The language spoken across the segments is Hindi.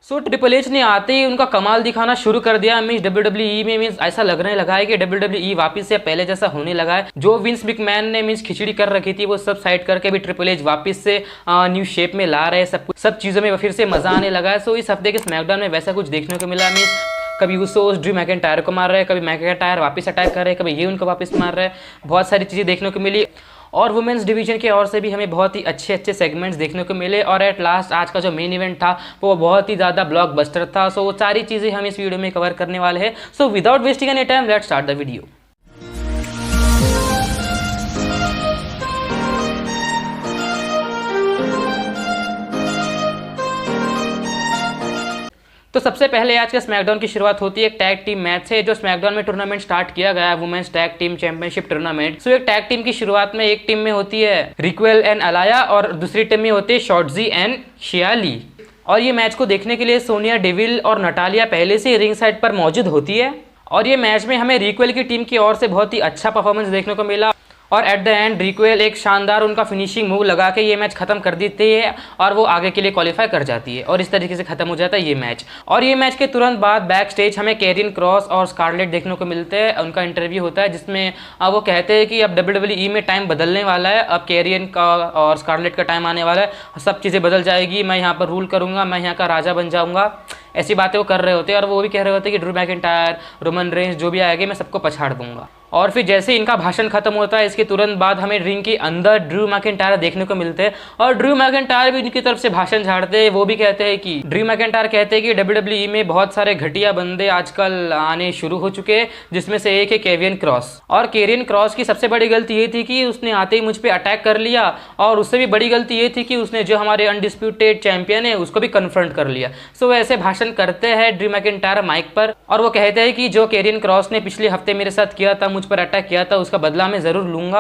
सो ट्रिपल एच ने आते ही उनका कमाल दिखाना शुरू कर दिया। मीन्स WWE में मीन्स ऐसा लगने लगा है कि WWE वापस से पहले जैसा होने लगा है। जो विंस मैकमैन ने मीन्स खिचड़ी कर रखी थी वो सब साइड करके भी ट्रिपल एच वापस से न्यू शेप में ला रहे हैं। सब चीज़ों में फिर से मजा आने लगा है। सो इस हफ्ते के स्मैकडाउन में वैसा कुछ देखने को मिला। मीन्स कभी उसोस ड्रू मैकिंटायर को मार रहे हैं, कभी मैकिंटायर वापस अटैक कर रहे हैं, कभी ये उनको वापस मार रहे हैं। बहुत सारी चीज़ें देखने को मिली और वुमेन्स डिवीजन के ओर से भी हमें बहुत ही अच्छे अच्छे सेगमेंट्स देखने को मिले। और एट लास्ट आज का जो मेन इवेंट था वो बहुत ही ज़्यादा ब्लॉकबस्टर था। सो वो सारी चीज़ें हम इस वीडियो में कवर करने वाले हैं। So without wasting any time let's start the video. तो सबसे पहले आज के स्मैकडाउन की शुरुआत होती है एक टैग टीम मैच से। जो स्मैकडाउन में टूर्नामेंट स्टार्ट किया गया है women's tag team championship tournament. So एक टैग टीम की शुरुआत में एक टीम में होती है रिक्वेल एंड अलाया और दूसरी टीम में होती है शॉर्टजी एंड शियाली। और ये मैच को देखने के लिए सोनिया डेविल और नटालिया पहले से रिंग साइड पर मौजूद होती है। और ये मैच में हमें रिक्वेल की टीम की ओर से बहुत ही अच्छा परफॉर्मेंस देखने को मिला। और एट द एंड रिक्वेल एक शानदार उनका फिनिशिंग मूव लगा के ये मैच खत्म कर देती है और वो आगे के लिए क्वालिफाई कर जाती है। और इस तरीके से खत्म हो जाता है ये मैच। और ये मैच के तुरंत बाद बैक स्टेज हमें कैरियन क्रॉस और स्कारलेट देखने को मिलते हैं। उनका इंटरव्यू होता है जिसमें वो कहते हैं कि अब WWE में टाइम बदलने वाला है। अब कैरियन का और स्कारलेट का टाइम आने वाला है, सब चीज़ें बदल जाएगी, मैं यहाँ पर रूल करूँगा, मैं यहाँ का राजा बन जाऊँगा। ऐसी बातें वो कर रहे होते हैं। और वो भी कह रहे होते हैं कि ड्रू मैकिंटायर, रोमन रेंज जो भी आएंगे मैं सबको पछाड़ दूंगा। और फिर जैसे ही इनका भाषण खत्म होता है इसके तुरंत बाद हमें रिंग के अंदर ड्रू मैकिंटायर देखने को मिलते हैं। और ड्रू मैकिंटायर भी उनकी तरफ से भाषण झाड़ते हैं। वो भी कहते हैं कि ड्रू मैकिंटायर कहते हैं कि WWE में बहुत सारे घटिया बंदे आजकल आने शुरू हो चुके हैं, जिसमें से एक है कैरियन क्रॉस। और कैरियन क्रॉस की सबसे बड़ी गलती ये थी कि उसने आते ही मुझ पर अटैक कर लिया। और उससे भी बड़ी गलती ये थी कि उसने जो हमारे अनडिस्प्यूटेड चैंपियन है उसको भी कन्फ्रंट कर लिया। सो ऐसे भाषण करते हैं ड्रू मैकिंटायर माइक पर। और वो कहते हैं कि जो कैरियन क्रॉस ने पिछले हफ्ते मेरे साथ किया था, मुझ पर अटैक किया था, उसका बदला मैं ज़रूर लूँगा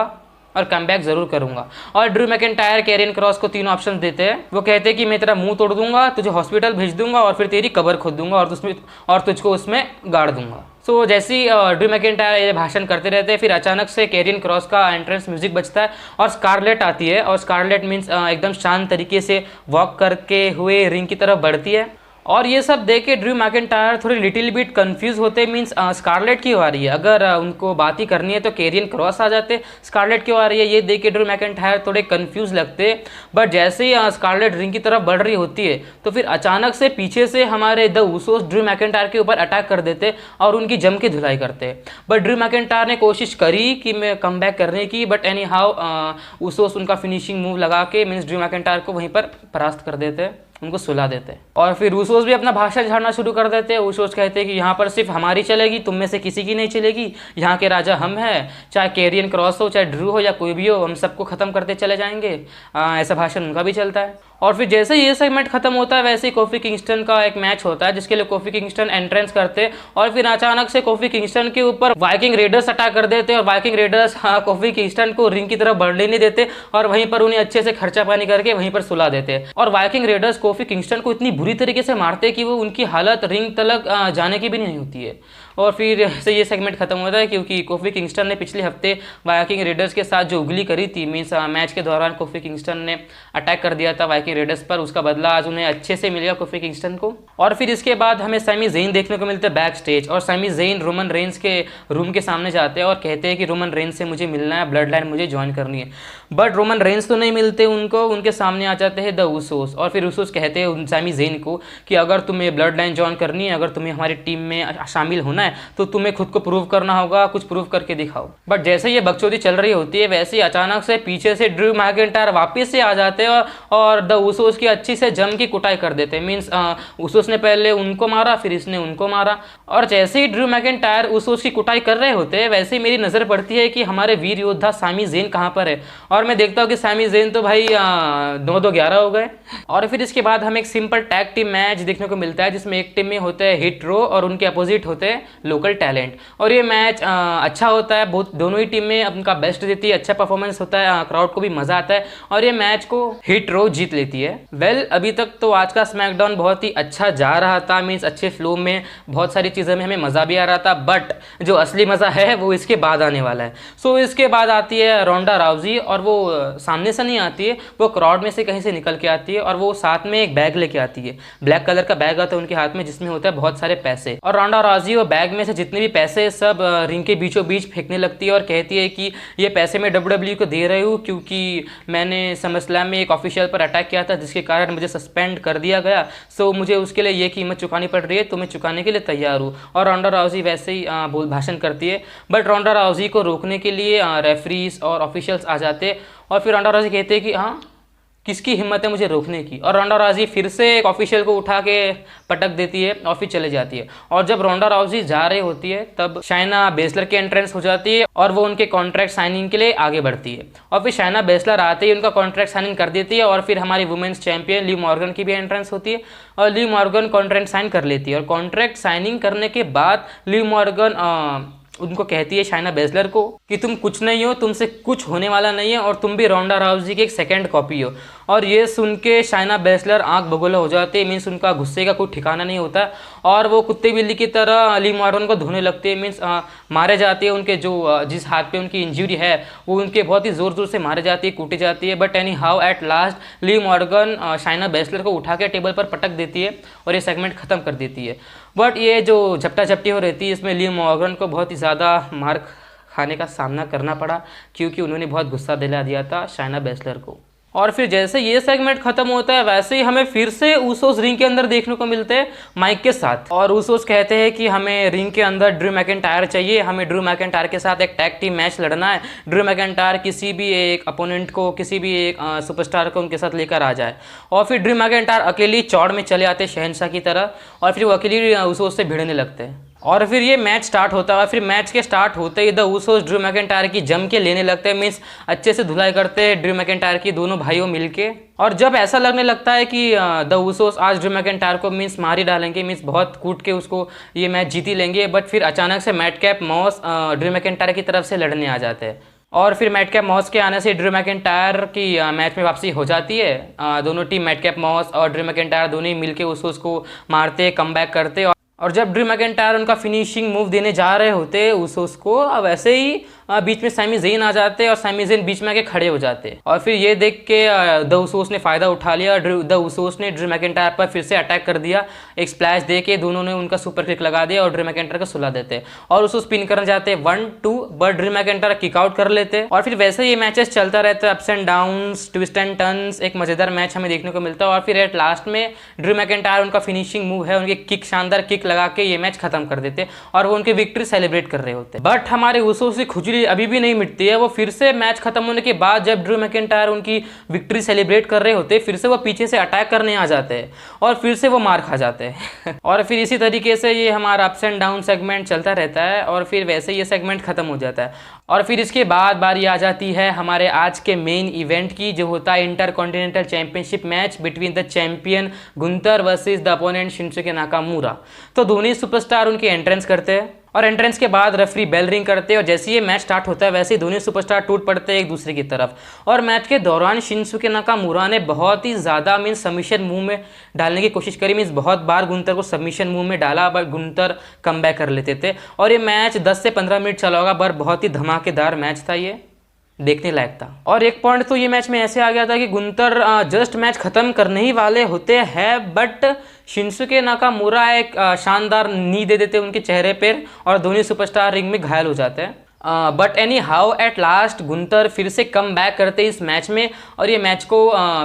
और कमबैक ज़रूर करूँगा। और ड्रू मैकिंटायर कैरियन क्रॉस को 3 ऑप्शन देते हैं। वो कहते हैं कि मैं तेरा मुंह तोड़ दूंगा, तुझे हॉस्पिटल भेज दूंगा और फिर तेरी कब्र खोद दूंगा और तुझको उसमें गाड़ दूंगा। सो जैसे ही ड्रू मैकिंटायर ये भाषण करते रहते हैं फिर अचानक से कैरियन क्रॉस का एंट्रेंस म्यूजिक बजता है और स्कारलेट आती है। और स्कारलेट मीन्स एकदम शांत तरीके से वॉक करके हुए रिंग की तरफ बढ़ती है। और ये सब देख के ड्रू मैकिंटायर थोड़ी लिटिल बिट कंफ्यूज होते। मीन्स स्कारलेट क्यों आ रही है, अगर उनको बात ही करनी है तो कैरियन क्रॉस आ जाते, स्कारलेट क्यों आ रही है ये देख के ड्रू मैकिंटायर थोड़े कंफ्यूज लगते। बट जैसे ही स्कारलेट रिंग की तरफ बढ़ रही होती है तो फिर अचानक से पीछे से हमारे द उसोस ड्रू मैकिंटायर के ऊपर अटैक कर देते और उनकी जम के धुलाई करते। बट ड्रू मैकिंटायर ने कोशिश करी कि मैं कम बैक करने की, बट एनी हाउ उसोस उनका फिनिशिंग मूव लगा के मीन्स ड्रू मैकिंटायर को वहीं पर परास्त कर देते, उनको सुला देते। और फिर उसोस भी अपना भाषण झाड़ना शुरू कर देते। उसोस कहते हैं कि यहाँ पर सिर्फ हमारी चलेगी, तुम में से किसी की नहीं चलेगी, यहाँ के राजा हम हैं, चाहे कैरियन क्रॉस हो, चाहे ड्रू हो या कोई भी हो, हम सबको खत्म करते चले जाएंगे। ऐसा भाषण उनका भी चलता है। और फिर जैसे ही ये सेगमेंट खत्म होता है वैसे ही कोफी किंगस्टन का एक मैच होता है जिसके लिए कोफी किंगस्टन एंट्रेंस करते। और फिर अचानक से कोफी किंगस्टन के ऊपर वाइकिंग रेडर्स अटैक कर देते और वाइकिंग रेडर्स कोफी किंगस्टन को रिंग की तरफ बढ़ने नहीं देते और वहीं पर उन्हें अच्छे से खर्चा पानी करके वहीं पर सुला देते। और वाइकिंग रेडर्स कोफी किंगस्टन को इतनी बुरी तरीके से मारते कि वो उनकी हालत रिंग तलक जाने की भी नहीं होती है। और फिर से ये सेगमेंट खत्म होता है क्योंकि कोफी किंगस्टन ने पिछले हफ्ते वाइकिंग रेडर्स के साथ जो उगली करी थी, मीन्स मैच के दौरान कोफी किंगस्टन ने अटैक कर दिया था वाइकिंग रेडर्स पर, उसका बदला आज उन्हें अच्छे से मिल गया कोफी किंगस्टन को। और फिर इसके बाद हमें सैमी ज़ेन देखने को मिलते हैं बैक स्टेज। और सैमी ज़ेन रोमन रेंज के रूम के सामने जाते हैं और कहते हैं कि रोमन रेंज से मुझे मिलना है, ब्लड लाइन मुझे ज्वाइन करनी है। बट रोमन रेंज तो नहीं मिलते उनको, उनके सामने आ जाते हैं द उसोस। और फिर उसोस कहते हैं सैमी ज़ेन को कि अगर तुम्हें ब्लड लाइन ज्वाइन करनी है, अगर तुम्हें हमारी टीम में शामिल होना है तो तुम्हें खुद को प्रूव करना होगा, कुछ प्रूव करके दिखाओ। बट जैसे ये बकचोदी चल रही होती है वैसे ही अचानक से पीछे से ड्रू मैकिंटायर वापस से आ जाते हैं और द उसोस की अच्छी से जम की कुटाई कर देते हैं। मीन्स उसोस ने पहले उनको मारा, फिर इसने उनको मारा। और जैसे ही ड्रू मैकिंटायर उसोस की कुटाई कर रहे होते हैं वैसे ही मेरी नज़र पड़ती है कि हमारे वीर योद्धा सैमी ज़ेन कहाँ पर है। और मैं देखता हूँ कि सैमी ज़ेन तो भाई 9-2-11 हो गए। और फिर इसके बाद हमें एक सिंपल टैग टीम मैच देखने को मिलता है जिसमें एक टीम में होते हैं हिट रो और उनके अपोजिट होते हैं लोकल टैलेंट। और ये मैच अच्छा होता है, बहुत दोनों ही टीमें उनका बेस्ट देती है, अच्छा परफॉर्मेंस होता है, क्राउड को भी मजा आता है और ये मैच को हिट रो जीत लेती है। वेल अभी तक तो आज का स्मैकडाउन बहुत ही अच्छा जा रहा था, मीन्स अच्छे फ्लो में, बहुत सारी चीज़ों में हमें मज़ा भी आ रहा था, बट जो असली मज़ा है वो इसके बाद आने वाला है। सो इसके बाद आती है रोंडा राउजी और वो सामने से नहीं आती है, वो क्राउड में से कहीं से निकल के आती है और वो साथ में एक बैग लेके आती है, ब्लैक कलर का बैग आता है उनके हाथ में जिसमें होता है बहुत सारे पैसे। और रोंडा राउजी वो बैग में से जितने भी पैसे सब रिंग के बीचों बीच फेंकने लगती है और कहती है कि ये पैसे मैं WWE को दे रही हूँ क्योंकि मैंने समरस्लैम में एक ऑफिशियल पर अटैक किया था जिसके कारण मुझे सस्पेंड कर दिया गया, सो मुझे उसके लिए ये कीमत चुकानी पड़ रही है, तो मैं चुकाने के लिए तैयार हूँ। और रोंडा राउजी वैसे ही भाषण करती है, बट रोंडा राउजी को रोकने के लिए रेफरीज और ऑफिशियल्स आ जाते और फिर रोंडा राउजी कहते हैं कि हाँ किसकी हिम्मत है मुझे रोकने की, और रोंडा राउजी फिर से एक ऑफिशियल को उठा के पटक देती है और फिर चले जाती है। और जब रोंडा राउजी जा रही होती है तब शाइना बेसलर की एंट्रेंस हो जाती है और वो उनके कॉन्ट्रैक्ट साइनिंग के लिए आगे बढ़ती है और फिर शाइना बेसलर आते ही उनका कॉन्ट्रैक्ट साइनिंग कर देती है और फिर हमारी वुमेन्स चैंपियन लिव मॉर्गन की भी एंट्रेंस होती है और लिव मॉर्गन कॉन्ट्रैक्ट साइन कर लेती है। और कॉन्ट्रैक्ट साइनिंग करने के बाद लिव मॉर्गन उनको कहती है शाइना बेसलर को कि तुम कुछ नहीं हो, तुमसे कुछ होने वाला नहीं है और तुम भी रोंडा राउजी की एक सेकंड कॉपी हो। और ये सुन के शाइना बेसलर आंख बगोला हो जाते हैं, मीन्स उनका गुस्से का कोई ठिकाना नहीं होता और वो कुत्ते बिल्ली की तरह लिव मॉर्गन को धोने लगते हैं, मीन्स मारे जाते हैं। उनके जो जिस हाथ पे उनकी इंजरी है वो उनके बहुत ही ज़ोर ज़ोर से मारे जाती है, कूटी जाती है, but anyhow at last Liv Morgan Shaina basilar को उठा के टेबल पर पटक देती है और ये सेगमेंट ख़त्म कर देती है। बट ये जो झपटा झपटी हो रहती है इसमें लिव मॉर्गन को बहुत ही ज़्यादा मार खाने का सामना करना पड़ा क्योंकि उन्होंने बहुत गुस्सा दिला दिया था शाइना बेसलर को। और फिर जैसे ये सेगमेंट खत्म होता है वैसे ही हमें फिर से ऊसोस रिंग के अंदर देखने को मिलते हैं माइक के साथ, और ऊसोस कहते हैं कि हमें रिंग के अंदर ड्रू मैकिंटायर चाहिए, हमें ड्रू मैकिंटायर के साथ एक टैग टीम मैच लड़ना है। ड्रू मैकिंटायर किसी भी एक अपोनेंट को, किसी भी एक सुपरस्टार को उनके साथ लेकर आ जाए। और फिर ड्रू मैकिंटायर अकेली चौड़ में चले आते शहनशाह की तरह और फिर वो अकेली ऊसोस से भिड़ने लगते हैं और फिर ये मैच स्टार्ट होता है। फिर मैच के स्टार्ट होते ही द ऊसोस ड्रू मैकिंटायर की जम के लेने लगते हैं, मीन्स अच्छे से धुलाई करते हैं ड्रू मैकिंटायर की दोनों भाइयों मिलके। और जब ऐसा लगने लगता है कि द ऊसोस आज ड्रू मैकिंटायर को मीन्स मार ही डालेंगे, मीन्स बहुत कूट के उसको ये मैच जीत ही लेंगे, बट फिर अचानक से मैडकैप मॉस ड्रू मैकिंटायर की तरफ से लड़ने आ जाते हैं और फिर मैडकैप मॉस के आने से ड्रू मैकिंटायर की मैच में वापसी हो जाती है। दोनों टीम मैडकैप मॉस और ड्रू मैकिंटायर दोनों ही मिलके ऊसोस को मारते, कमबैक करते और जब ड्रू मैकिंटायर उनका फिनिशिंग मूव देने जा रहे होते ऊसोस को, वैसे ही बीच में सैमी ज़ेन आ जाते और सैमी ज़ेन बीच में आके खड़े हो जाते और फिर ये देख के द ऊसोस ने फ़ायदा उठा लिया। द ऊसोस ने ड्रू मैकिंटायर पर फिर से अटैक कर दिया, एक स्प्लैश दे के दोनों ने उनका सुपर किक लगा दिया और ड्रू मैकिंटायर को सुला देते और उसको स्पिन करने जाते 1-2, but Drew McIntyre kick out कर लेते और फिर वैसे ये मैचेस चलता रहता है, ups and downs, twist and turns, एक मज़ेदार मैच हमें देखने को मिलता है। और फिर एट लास्ट में ड्रू मैकिंटायर उनका फिनिशिंग मूव है, उनके किक, शानदार किक लगा के ये मैच खत्म कर देते और वो उनकी विक्ट्री सेलिब्रेट कर रहे होते। बट हमारे ऊसोस की खुजली अभी भी नहीं मिटती है, वो फिर से मैच खत्म होने के बाद जब ड्रू मैकिंटायर उनकी विक्ट्री सेलिब्रेट कर रहे होते फिर से वो पीछे से अटैक करने आ जाते हैं और फिर से वो मार खा जाते हैं और फिर इसी तरीके से ये हमारा अप्स एंड डाउन सेगमेंट चलता रहता है और फिर वैसे ये सेगमेंट खत्म हो जाता है। और फिर इसके बाद बारी आ जाती है हमारे आज के मेन इवेंट की, जो होता है intercontinental championship match between the champion Gunther versus the opponent Shinsuke Nakamura. तो दोनों सुपरस्टार उनकी एंट्रेंस करते हैं और एंट्रेंस के बाद रेफरी बेल रिंग करते हैं और जैसे ये मैच स्टार्ट होता है वैसे ही दोनों सुपरस्टार टूट पड़ते हैं एक दूसरे की तरफ। और मैच के दौरान शिंसुके नाकामुरा ने बहुत ही ज़्यादा मीन्स सबमिशन मूव में डालने की कोशिश करी, मीन्स बहुत बार गुंतर को सबमिशन मूव में डाला बट गुंतर कमबैक कर लेते थे और ये मैच 10 से 15 मिनट चला होगा, पर बहुत ही धमाकेदार मैच था, ये देखने लायक था। और एक पॉइंट तो ये मैच में ऐसे आ गया था कि गुंतर जस्ट मैच खत्म करने ही वाले होते हैं बट शिंसुके नाकामुरा एक शानदार नी दे देते उनके चेहरे पर और दोनों सुपरस्टार रिंग में घायल हो जाते हैं। But anyhow at last Gunther फिर से कम बैक करते इस मैच में और ये मैच को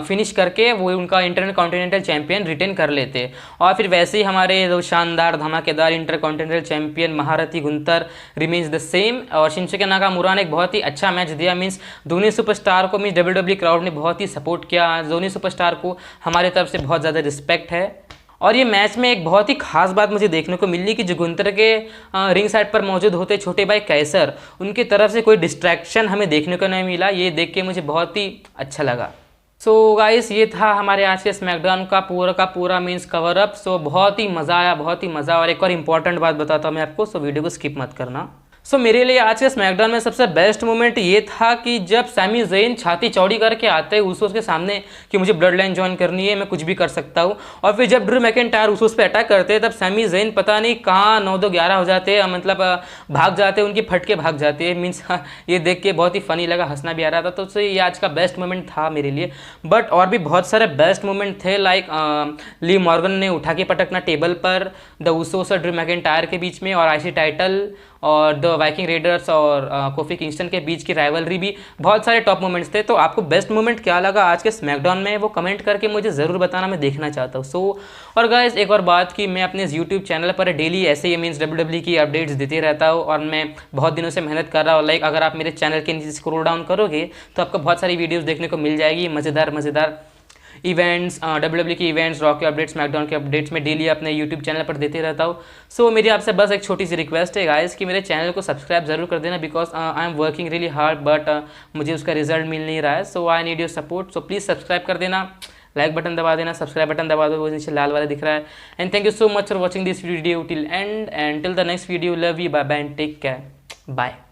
फिनिश करके वो उनका इंटरकॉन्टिनेंटल चैंपियन रिटेन कर लेते और फिर वैसे ही हमारे जो शानदार धमाकेदार इंटरकॉन्टिनेंटल चैंपियन महारथी गुंतर रिमेन्स द सेम। और शिंसुके नाकामुरा ने एक बहुत ही अच्छा मैच दिया, मीन्स दोनों सुपरस्टार को मीन्स WWE क्राउड ने बहुत ही सपोर्ट किया, दोनों सुपरस्टार को हमारे तरफ से बहुत ज़्यादा रिस्पेक्ट है। और ये मैच में एक बहुत ही खास बात मुझे देखने को मिली कि जो गुंतर के रिंग साइड पर मौजूद होते छोटे भाई कैसर, उनकी तरफ से कोई डिस्ट्रैक्शन हमें देखने को नहीं मिला, ये देख के मुझे बहुत ही अच्छा लगा। सो गाइस ये था हमारे आज के स्मैकडाउन का पूरा मीन्स कवर अप। सो बहुत ही मज़ा आया, बहुत ही मज़ा। और एक और इंपॉर्टेंट बात बताता हूँ मैं आपको, सो वीडियो को स्किप मत करना। सो मेरे लिए आज के स्मैकडाउन में सबसे बेस्ट मोमेंट ये था कि जब सैमी ज़ेन छाती चौड़ी करके आते हैं उसूस के सामने कि मुझे ब्लड लाइन ज्वाइन करनी है, मैं कुछ भी कर सकता हूँ। और फिर जब ड्रू मैकिंटायर उसूस पे अटैक करते हैं तब सैमी ज़ेन पता नहीं कहाँ 9-2-11 हो जाते हैं, मतलब भाग जाते हैं, उनकी फटके भाग जाते हैं। मीन्स ये देख के बहुत ही फनी लगा, हंसना भी आ रहा था। तो ये आज का बेस्ट मोमेंट था मेरे लिए। बट और भी बहुत सारे बेस्ट मोमेंट थे, लाइक ली मॉर्गन ने उठा के पटकना टेबल पर, द उसूस और ड्रू मैकिंटायर के बीच में, और आईसी टाइटल, और द वाइकिंग रेडर्स और कोफी किंगस्टन के बीच की राइवलरी भी। बहुत सारे टॉप मोमेंट्स थे। तो आपको बेस्ट मोमेंट क्या लगा आज के स्मैकडाउन में, वो कमेंट करके मुझे ज़रूर बताना, मैं देखना चाहता हूँ। और गाइस एक और बात कि मैं अपने यूट्यूब चैनल पर डेली ऐसे ही मीन्स WWE की अपडेट्स देते रहता हूँ, और मैं बहुत दिनों से मेहनत कर रहा हूँ। लाइक अगर आप मेरे चैनल के नीचे स्क्रॉल डाउन करोगे तो आपको बहुत सारी वीडियोज़ देखने को मिल जाएगी, मज़ेदार इवेंट्स, WWE की इवेंट्स, रॉ के अपडेट्स, स्मैकडाउन के अपडेट्स मैं डेली अपने यूट्यूब चैनल पर देते रहता हूँ। सो मेरी आपसे बस एक छोटी सी रिक्वेस्ट है गाइस कि मेरे चैनल को सब्सक्राइब जरूर कर देना, because I am working really hard, but मुझे उसका रिजल्ट मिल नहीं रहा है। So I need your support. So please subscribe कर देना, लाइक बटन दबा देना, सब्सक्राइब बटन दबा दो, वो नीचे लाल वाला दिख रहा है। And thank you so much for watching this video till and till the next video. Love you, bye bye and take care, bye.